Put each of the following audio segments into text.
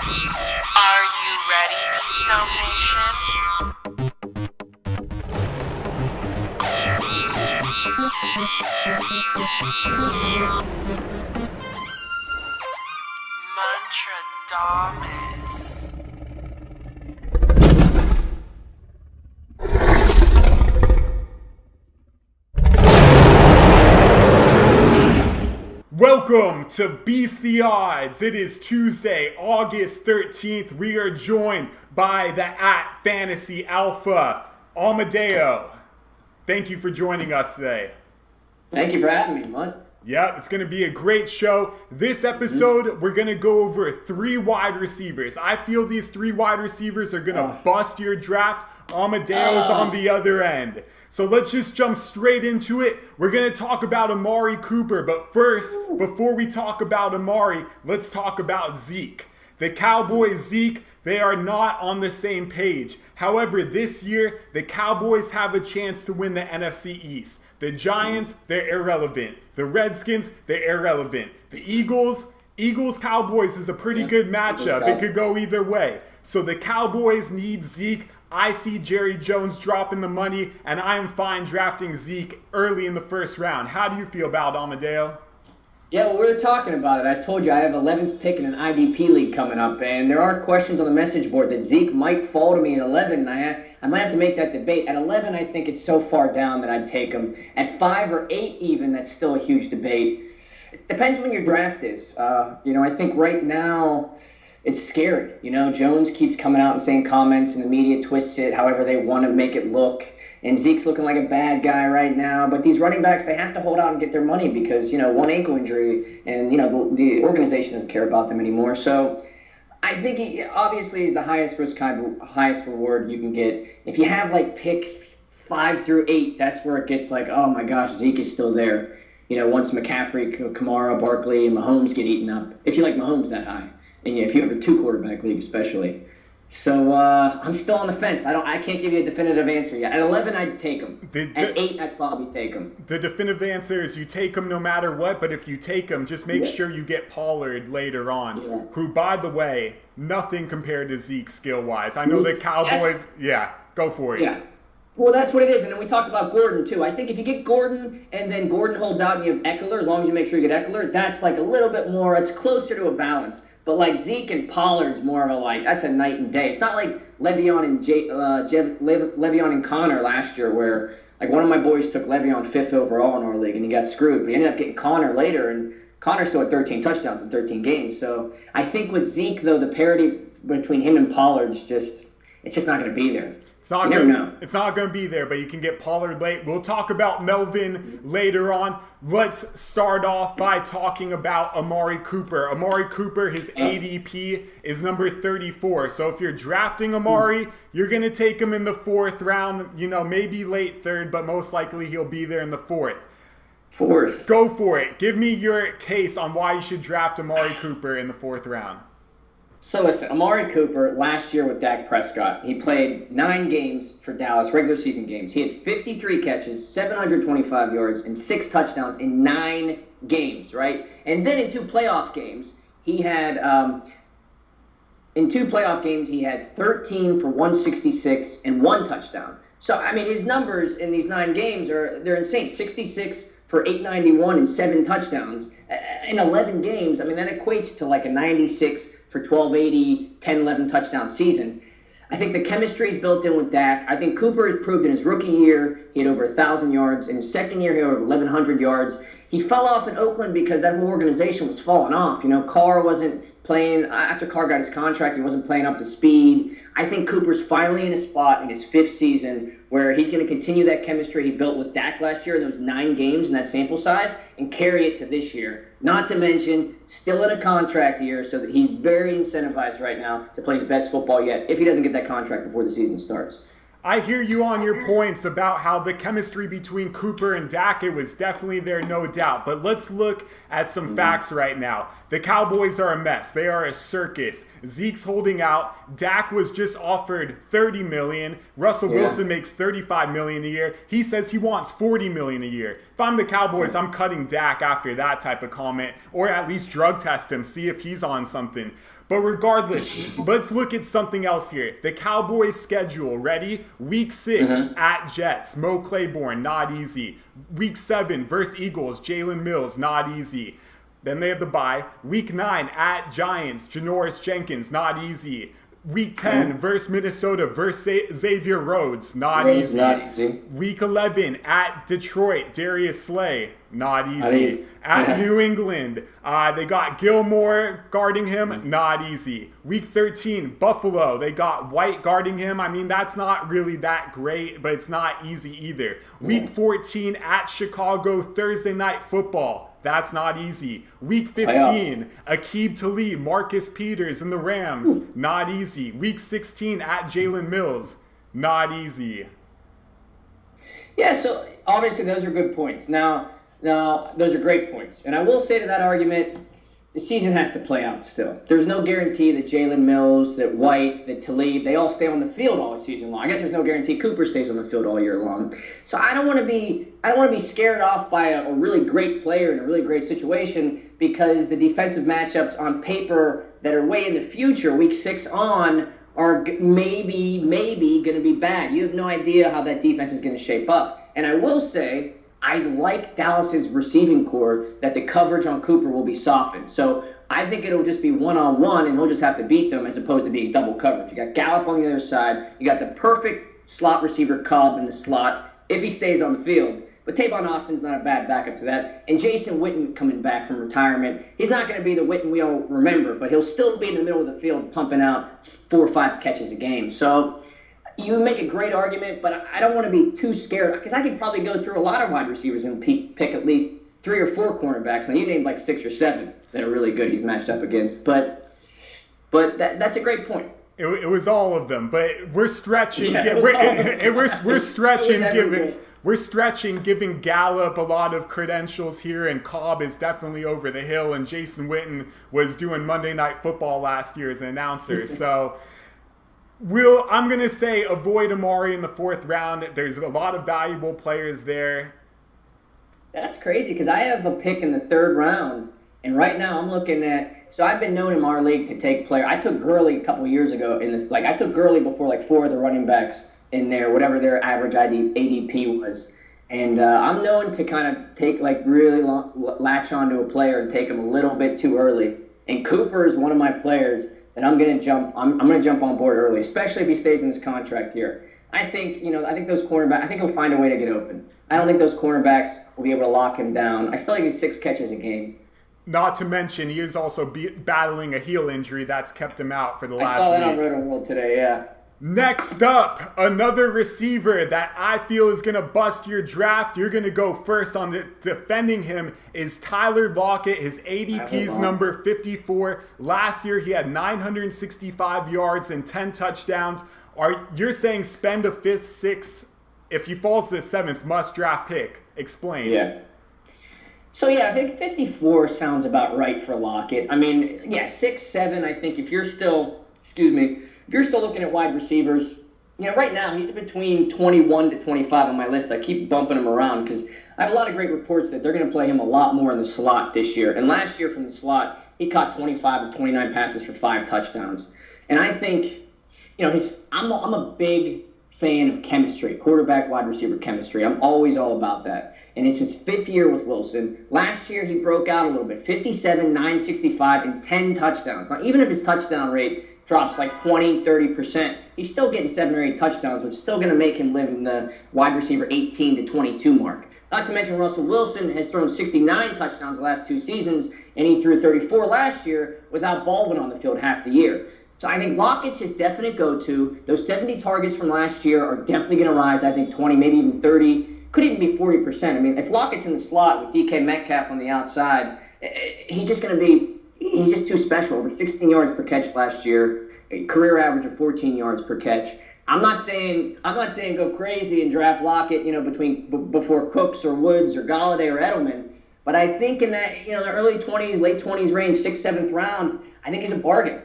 Are you ready, Keystone Nation? Mantradamus. Welcome to Beast the Odds. It is Tuesday, August 13th. We are joined by the @Fantasy Alpha, Amadeo. Thank you for joining us today. Thank you for having me, man. Yep, it's going to be a great show. This episode, we're going to go over 3 wide receivers. I feel these 3 wide receivers are going to bust your draft. Amadeo's on the other end. So let's just jump straight into it. We're going to talk about Amari Cooper. But first, before we talk about Amari, let's talk about Zeke. The Cowboys, Zeke, they are not on the same page. However, this year, the Cowboys have a chance to win the NFC East. The Giants, they're irrelevant. The Redskins, they're irrelevant. The Eagles-Cowboys is a pretty good matchup. It could go either way. So the Cowboys need Zeke. I see Jerry Jones dropping the money, and I am fine drafting Zeke early in the first round. How do you feel about Amadeo? Yeah, well, we were talking about it. I told you I have 11th pick in an IDP league coming up, and there are questions on the message board that Zeke might fall to me at 11. I might have to make that debate. At 11, I think it's so far down that I'd take him. At 5 or 8 even, that's still a huge debate. It depends when your draft is. I think right now it's scary. Jones keeps coming out and saying comments, and the media twists it however they want to make it look. And Zeke's looking like a bad guy right now. But these running backs, they have to hold out and get their money because, one ankle injury and, the organization doesn't care about them anymore. So I think he obviously is the highest risk, highest reward you can get. If you have, picks 5 through 8, that's where it gets oh, my gosh, Zeke is still there. Once McCaffrey, Kamara, Barkley, and Mahomes get eaten up. If you like Mahomes that high. And if you have a 2-quarterback league especially. So I'm still on the fence. I can't give you a definitive answer yet. At 11, I'd take him. At 8, I'd probably take him. The definitive answer is you take him no matter what, but if you take him, just make sure you get Pollard later on, who, by the way, nothing compared to Zeke skill-wise. I know the Cowboys, go for it. Yeah. Well, that's what it is. And then we talked about Gordon, too. I think if you get Gordon and then Gordon holds out and you have Eckler, as long as you make sure you get Eckler, that's a little bit more, it's closer to a balance. But Zeke and Pollard's more of a that's a night and day. It's not like Le'Veon and Connor last year where one of my boys took Le'Veon 5th overall in our league and he got screwed. But he ended up getting Connor later, and Connor still had 13 touchdowns in 13 games. So I think with Zeke, though, the parity between him and Pollard's it's just not going to be there. It's not going to be there, but you can get Pollard late. We'll talk about Melvin later on. Let's start off by talking about Amari Cooper. Amari Cooper, his ADP is number 34. So if you're drafting Amari, you're going to take him in the 4th round, maybe late 3rd, but most likely he'll be there in the 4th. 4th. Go for it. Give me your case on why you should draft Amari Cooper in the 4th round. So listen, Amari Cooper last year with Dak Prescott, he played 9 games for Dallas, regular season games. He had 53 catches, 725 yards, and 6 touchdowns in 9 games, right? And then in 2 playoff games, he had 13 for 166 and 1 touchdown. So his numbers in these 9 games they're insane. 66 for 891 and 7 touchdowns in 11 games. That equates to a 96 for 1280, 10-11 touchdown season. I think the chemistry is built in with Dak. I think Cooper has proved in his rookie year he had over 1,000 yards. In his second year, he had over 1,100 yards. He fell off in Oakland because that whole organization was falling off. Carr wasn't playing. After Carr got his contract, he wasn't playing up to speed. I think Cooper's finally in a spot in his 5th season where he's going to continue that chemistry he built with Dak last year in those 9 games in that sample size and carry it to this year. Not to mention, still in a contract year, so that he's very incentivized right now to play his best football yet if he doesn't get that contract before the season starts. I hear you on your points about how the chemistry between Cooper and Dak, it was definitely there, no doubt. But let's look at some facts right now. The Cowboys are a mess. They are a circus. Zeke's holding out. Dak was just offered $30 million. Russell Wilson makes $35 million a year. He says he wants $40 million a year. If I'm the Cowboys, I'm cutting Dak after that type of comment, or at least drug test him, see if he's on something. But regardless, let's look at something else here. The Cowboys' schedule, ready? Week 6 at Jets, Mo Claiborne, not easy. Week 7 versus Eagles, Jalen Mills, not easy. Then they have the bye. Week 9 at Giants, Janoris Jenkins, not easy. Week 10 versus Minnesota versus Xavier Rhodes, not easy. Week 11 at Detroit, Darius Slay, not easy. At New England, they got Gilmore guarding him, not easy. Week 13, Buffalo, they got White guarding him. I mean, that's not really that great, but it's not easy either. Week 14 at Chicago, Thursday Night Football. That's not easy. Week 15, Aqib Talib, Marcus Peters, and the Rams. Not easy. Week 16, at Jalen Mills. Not easy. Yeah, so obviously those are good points. Now, those are great points. And I will say to that argument, the season has to play out still. There's no guarantee that Jalen Mills, that White, that Talib, they all stay on the field all season long. I guess there's no guarantee Cooper stays on the field all year long. So I don't want to be scared off by a really great player in a really great situation because the defensive matchups on paper that are way in the future, week 6 on, are maybe going to be bad. You have no idea how that defense is going to shape up. And I will say, I like Dallas's receiving core that the coverage on Cooper will be softened. So I think it'll just be one-on-one, and he'll just have to beat them as opposed to being double coverage. You got Gallup on the other side. You got the perfect slot receiver Cobb in the slot if he stays on the field. But Tavon Austin's not a bad backup to that. And Jason Witten coming back from retirement. He's not going to be the Witten we all remember, but he'll still be in the middle of the field pumping out 4 or 5 catches a game. So you make a great argument, but I don't want to be too scared because I could probably go through a lot of wide receivers and pick at least 3 or 4 cornerbacks. And you named like 6 or 7 that are really good he's matched up against. But that's a great point. It was all of them, but we're stretching. Yeah, we're stretching. We're stretching, giving Gallup a lot of credentials here, and Cobb is definitely over the hill. And Jason Witten was doing Monday Night Football last year as an announcer, so. I'm going to say avoid Amari in the 4th round. There's a lot of valuable players there. That's crazy because I have a pick in the 3rd round, and right now I'm looking at – so I've been known in our league to take player. I took Gurley a couple years ago. I took Gurley before like 4 of the running backs in there, whatever their average ADP was. And I'm known to kind of take really latch onto a player and take him a little bit too early. And Cooper is one of my players – that I'm going to jump on board early, especially if he stays in this contract here. I think those cornerbacks, I think he'll find a way to get open. I don't think those cornerbacks will be able to lock him down. I still think he's 6 catches a game. Not to mention, he is also battling a heel injury that's kept him out for the last week. I saw that on Roto World today, yeah. Next up, another receiver that I feel is going to bust your draft. You're going to go first on defending him is Tyler Lockett. His ADP is number 54. Last year, he had 965 yards and 10 touchdowns. You're saying spend a 5th, 6th, if he falls to the 7th, must draft pick. Explain. Yeah. So, yeah, I think 54 sounds about right for Lockett. I mean, yeah, 6, 7, I think if you're still looking at wide receivers, right now he's between 21 to 25 on my list. I keep bumping him around because I have a lot of great reports that they're going to play him a lot more in the slot this year. And last year from the slot, he caught 25 of 29 passes for 5 touchdowns. And I think, I'm a big fan of chemistry, quarterback wide receiver chemistry. I'm always all about that. And it's his 5th year with Wilson. Last year he broke out a little bit, 57, 965, and 10 touchdowns. Now, even if his touchdown rate drops like 20, 30%, he's still getting 7 or 8 touchdowns, which is still going to make him live in the wide receiver 18 to 22 mark. Not to mention Russell Wilson has thrown 69 touchdowns the last 2 seasons, and he threw 34 last year without Baldwin on the field half the year. So I think Lockett's his definite go-to. Those 70 targets from last year are definitely going to rise, I think 20, maybe even 30, could even be 40%. I mean, if Lockett's in the slot with DK Metcalf on the outside, he's just too special. Over 16 yards per catch last year, a career average of 14 yards per catch. I'm not saying go crazy and draft Lockett, before Cooks or Woods or Galladay or Edelman. But I think in that, the early 20s, late 20s range, 6th, 7th round, I think he's a bargain.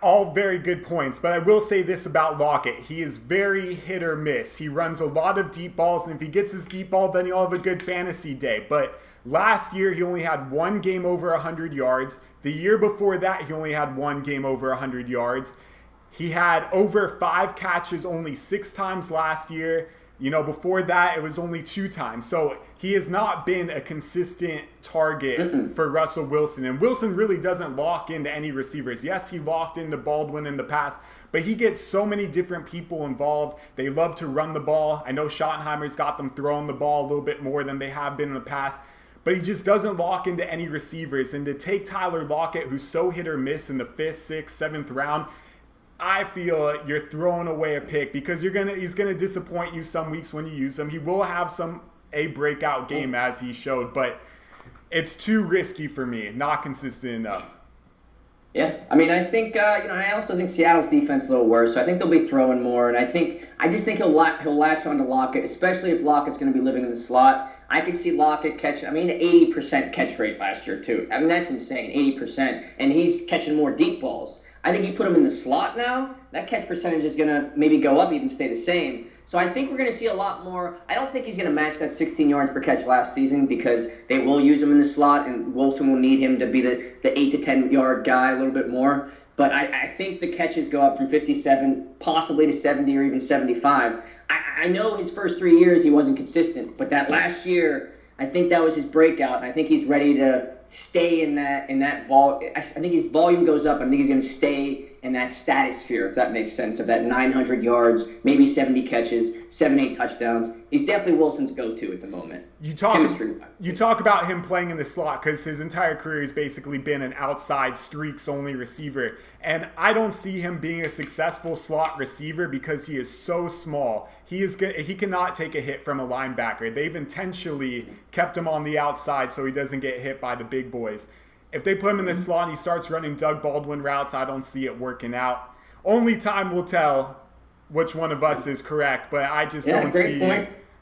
All very good points, but I will say this about Lockett. He is very hit or miss. He runs a lot of deep balls, and if he gets his deep ball, then he'll have a good fantasy day. But Last year, he only had one game over 100 yards. The year before that, he only had one game over 100 yards. He had over 5 catches only 6 times last year. You know, before that, it was only 2 times. So he has not been a consistent target for Russell Wilson. And Wilson really doesn't lock into any receivers. Yes, he locked into Baldwin in the past, but he gets so many different people involved. They love to run the ball. I know Schottenheimer's got them throwing the ball a little bit more than they have been in the past, but he just doesn't lock into any receivers. And to take Tyler Lockett, who's so hit or miss in the 5th, 6th, 7th round, I feel you're throwing away a pick because he's gonna disappoint you some weeks when you use him. He will have a breakout game as he showed, but it's too risky for me. Not consistent enough. Yeah, I mean, I think I also think Seattle's defense is a little worse. So I think they'll be throwing more, and I just think he'll latch onto Lockett, especially if Lockett's going to be living in the slot. I could see Lockett catch. I mean, 80% catch rate last year too. I mean, that's insane, 80%, and he's catching more deep balls. I think you put him in the slot now, that catch percentage is going to maybe go up, even stay the same. So I think we're going to see a lot more. I don't think he's going to match that 16 yards per catch last season because they will use him in the slot, and Wilson will need him to be the 8 to 10 yard guy a little bit more. But I think the catches go up from 57 possibly to 70 or even 75. I know his first 3 years he wasn't consistent, but that last year, I think that was his breakout, and I think he's ready to stay in that vol. I think his volume goes up. I think he's going to stay in that stratosphere, if that makes sense, of that 900 yards, maybe 70 catches, 7-8 touchdowns. He's definitely Wilson's go-to at the moment. You talk about him playing in the slot because his entire career has basically been an outside streaks-only receiver. And I don't see him being a successful slot receiver because he is so small. He cannot take a hit from a linebacker. They've intentionally kept him on the outside so he doesn't get hit by the big boys. If they put him in the slot and he starts running Doug Baldwin routes, I don't see it working out. Only time will tell which one of us is correct, but I just don't see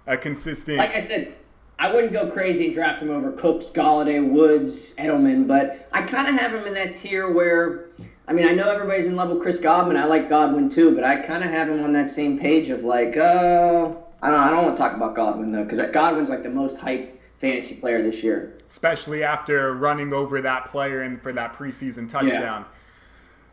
a consistent... Like I said, I wouldn't go crazy and draft him over Cooks, Galladay, Woods, Edelman, but I kind of have him in that tier where, I mean, I know everybody's in love with Chris Godwin. I like Godwin too, but I kind of have him on that same page of like, I don't want to talk about Godwin though, because Godwin's like the most hyped fantasy player this year. Especially after running over that player and for that preseason touchdown.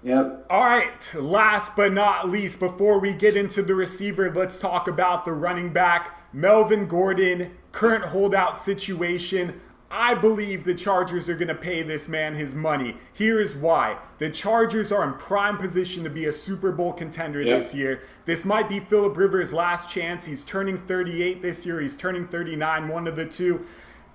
Yep. All right, last but not least, before we get into the receiver, let's talk about the running back, Melvin Gordon, current holdout situation. I believe the Chargers are going to pay this man his money. Here is why. The Chargers are in prime position to be a Super Bowl contender this year. This might be Phillip Rivers' last chance. He's turning 38 this year. He's turning 39, one of the two.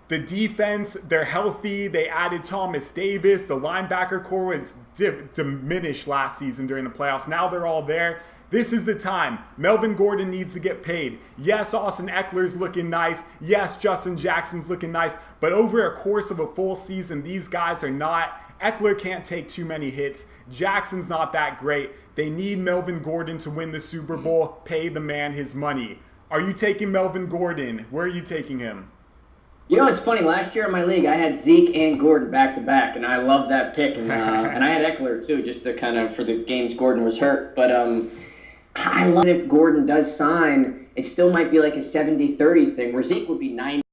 The defense, they're healthy. They added Thomas Davis. The linebacker core was diminished last season during the playoffs. Now they're all there. This is the time. Melvin Gordon needs to get paid. Yes, Austin Eckler's looking nice. Yes, Justin Jackson's looking nice. But over a course of a full season, these guys are not. Eckler can't take too many hits. Jackson's not that great. They need Melvin Gordon to win the Super Bowl. Pay the man his money. Are you taking Melvin Gordon? Where are you taking him? You know, it's funny. Last year in my league, I had Zeke and Gordon back-to-back, and I loved that pick. And I had Eckler, too, just to kind of for the games Gordon was hurt. But I love it if Gordon does sign. It still might be like a 70-30 thing, where Zeke would be 90.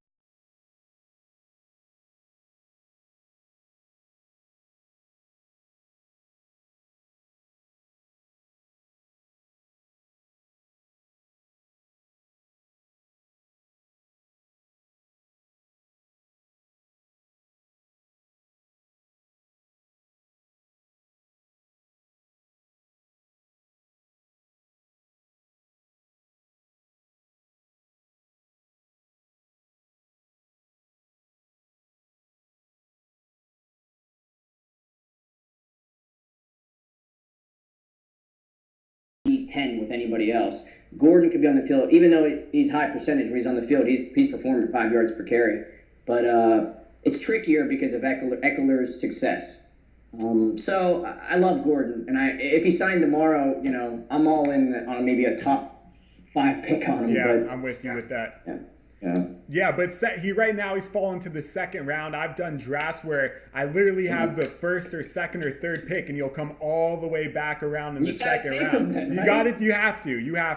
With anybody else. Gordon could be on the field, even though he's high percentage when he's on the field, he's performing 5 yards per carry. But it's trickier because of Eckler's success. So I love Gordon, and if he signed tomorrow, you know, I'm all in on maybe a top 5 pick on him. Yeah, but, I'm with you with that. Yeah. Yeah, but he right now he's fallen to the second round. I've done drafts where I literally have the first or second or third pick, and he'll come all the way back around in the second round. Then, right? You got it. You have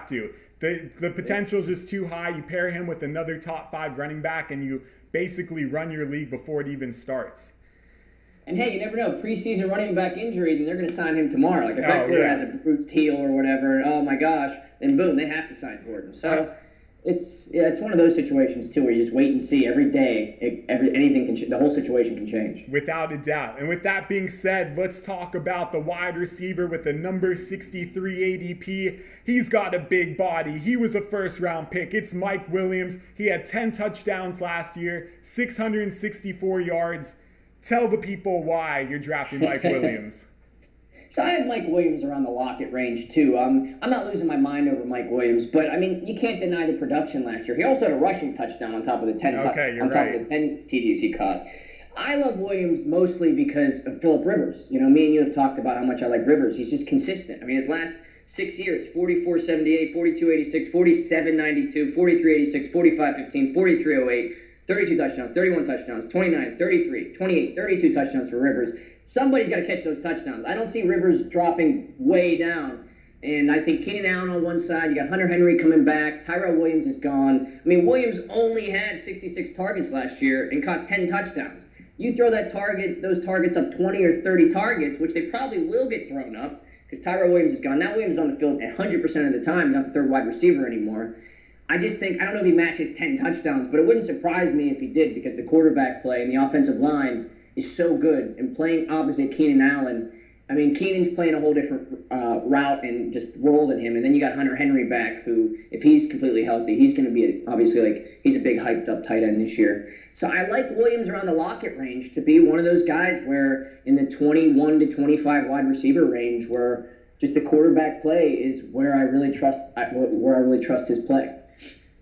to. The potential is just too high. You pair him with another top 5 running back, and you basically run your league before it even starts. And hey, you never know. Preseason running back injuries, and they're going to sign him tomorrow. Like if Eckler has a bruised heel or whatever, oh my gosh, then boom, they have to sign Gordon. So. It's one of those situations too where you just wait and see every day. The whole situation can change. Without a doubt. And with that being said, let's talk about the wide receiver with the number 63 ADP. He's got a big body. He was a first-round pick. It's Mike Williams. He had 10 touchdowns last year, 664 yards. Tell the people why you're drafting Mike Williams. So I have Mike Williams around the Lockett range, too. I'm not losing my mind over Mike Williams, but, I mean, you can't deny the production last year. He also had a rushing touchdown on top of the 10 top of the 10 TDs he caught. I love Williams mostly because of Phillip Rivers. You know, me and you have talked about how much I like Rivers. He's just consistent. I mean, his last 6 years, 44.78, 42.86, 47.92, 43.86, 45.15, 43.08, 32 touchdowns, 31 touchdowns, 29, 33, 28, 32 touchdowns for Rivers. Somebody's got to catch those touchdowns. I don't see Rivers dropping way down. And I think Keenan Allen on one side, you got Hunter Henry coming back, Tyrell Williams is gone. I mean, Williams only had 66 targets last year and caught 10 touchdowns. You throw those targets up 20 or 30 targets, which they probably will get thrown up because Tyrell Williams is gone. Now Williams is on the field 100% of the time, not the third wide receiver anymore. I just think, I don't know if he matches 10 touchdowns, but it wouldn't surprise me if he did because the quarterback play and the offensive line is so good. And playing opposite Keenan Allen, I mean, Keenan's playing a whole different route and just rolling him. And then you got Hunter Henry back, who, if he's completely healthy, he's going to be he's a big hyped up tight end this year. So I like Williams around the Lockett range to be one of those guys where in the 21 to 25 wide receiver range, where just the quarterback play is where I really trust his play.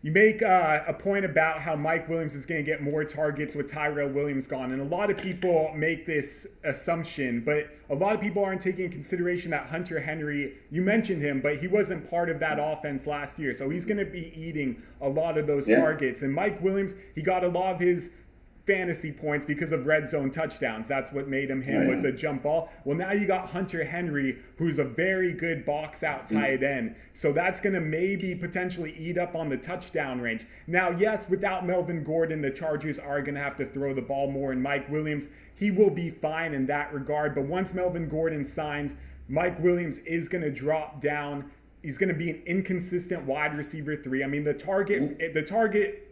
You make a point about how Mike Williams is going to get more targets with Tyrell Williams gone. And a lot of people make this assumption, but a lot of people aren't taking into consideration that Hunter Henry, you mentioned him, but he wasn't part of that offense last year. So he's going to be eating a lot of those targets. And Mike Williams, he got a lot of his fantasy points because of red zone touchdowns. That's what made him was a jump ball. Well, now you got Hunter Henry, who's a very good box out tight end. So that's going to maybe potentially eat up on the touchdown range. Now, yes, without Melvin Gordon, the Chargers are going to have to throw the ball more. And Mike Williams, he will be fine in that regard. But once Melvin Gordon signs, Mike Williams is going to drop down. He's going to be an inconsistent wide receiver 3. I mean, the target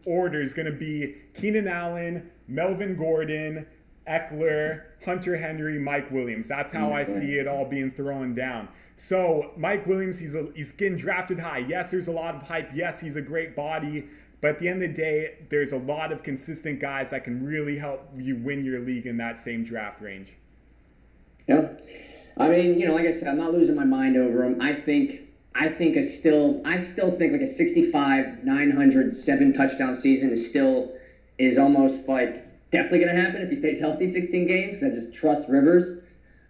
order is going to be Keenan Allen, Melvin Gordon, Eckler, Hunter Henry, Mike Williams. That's how I see it all being thrown down. So Mike Williams, he's getting drafted high. Yes, there's a lot of hype. Yes, he's a great body. But at the end of the day, there's a lot of consistent guys that can really help you win your league in that same draft range. Yeah. I mean, like I said, I'm not losing my mind over him. I still think like a 65, 900, 7 touchdown season is almost like definitely going to happen if he stays healthy 16 games. I just trust Rivers.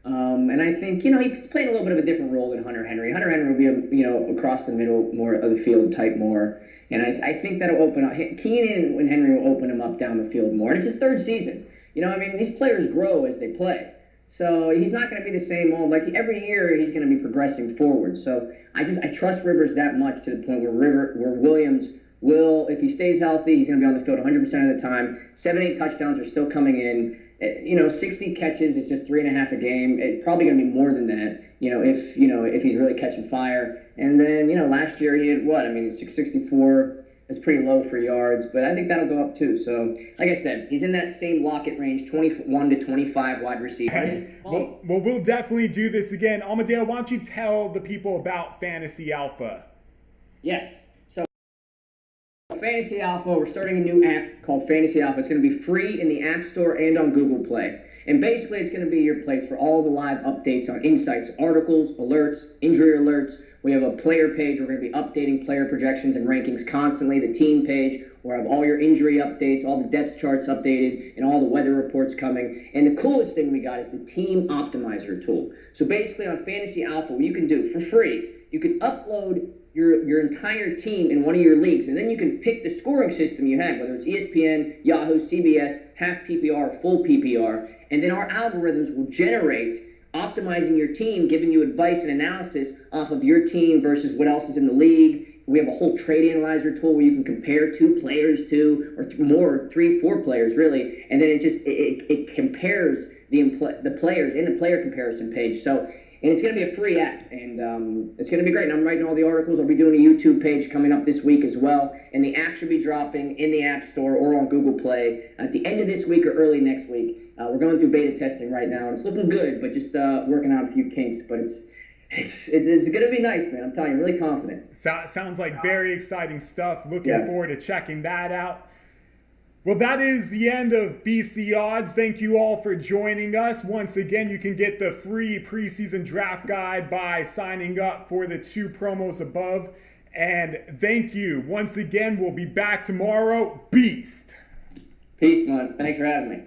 And I think, he's playing a little bit of a different role than Hunter Henry. Hunter Henry will be, across the middle more of the field type more. And I think that'll open up. Keenan and Henry will open him up down the field more. And it's his third season. These players grow as they play. So he's not going to be the same old, every year he's going to be progressing forward. So I trust Rivers that much to the point where Williams will, if he stays healthy, he's going to be on the field 100% of the time. 7-8 touchdowns are still coming in. 60 catches is just 3.5 a game. It's probably going to be more than that, if he's really catching fire. And then, last year he had 664. It's pretty low for yards, but I think that'll go up too. So, like I said, he's in that same Lockett range, 21 to 25 wide receiver. Well, we'll definitely do this again. Amadeo, why don't you tell the people about Fantasy Alpha? Yes. So, Fantasy Alpha, we're starting a new app called Fantasy Alpha. It's going to be free in the App Store and on Google Play. And basically, it's going to be your place for all the live updates on insights, articles, alerts, injury alerts. We have a player page. We're going to be updating player projections and rankings constantly. The team page, where I have all your injury updates, all the depth charts updated, and all the weather reports coming. And the coolest thing we got is the Team Optimizer tool. So basically on Fantasy Alpha, what you can do for free, you can upload your entire team in one of your leagues, and then you can pick the scoring system you have, whether it's ESPN, Yahoo, CBS, half PPR, full PPR, and then our algorithms will generate optimizing your team, giving you advice and analysis off of your team versus what else is in the league. We have a whole trade analyzer tool where you can compare 2 players to, or more, 3, 4 players really, and then it compares the players in the player comparison page. So, and it's going to be a free app, and it's going to be great. And I'm writing all the articles. I'll be doing a YouTube page coming up this week as well, and the app should be dropping in the App Store or on Google Play at the end of this week or early next week. We're going through beta testing right now, and it's looking good, but just working out a few kinks. But it's going to be nice, man. I'm telling you, I'm really confident. Sounds like very exciting stuff. Looking forward to checking that out. Well, that is the end of Beast the Odds. Thank you all for joining us. Once again, you can get the free preseason draft guide by signing up for the 2 promos above. And thank you. Once again, we'll be back tomorrow. Beast. Peace, man. Thanks for having me.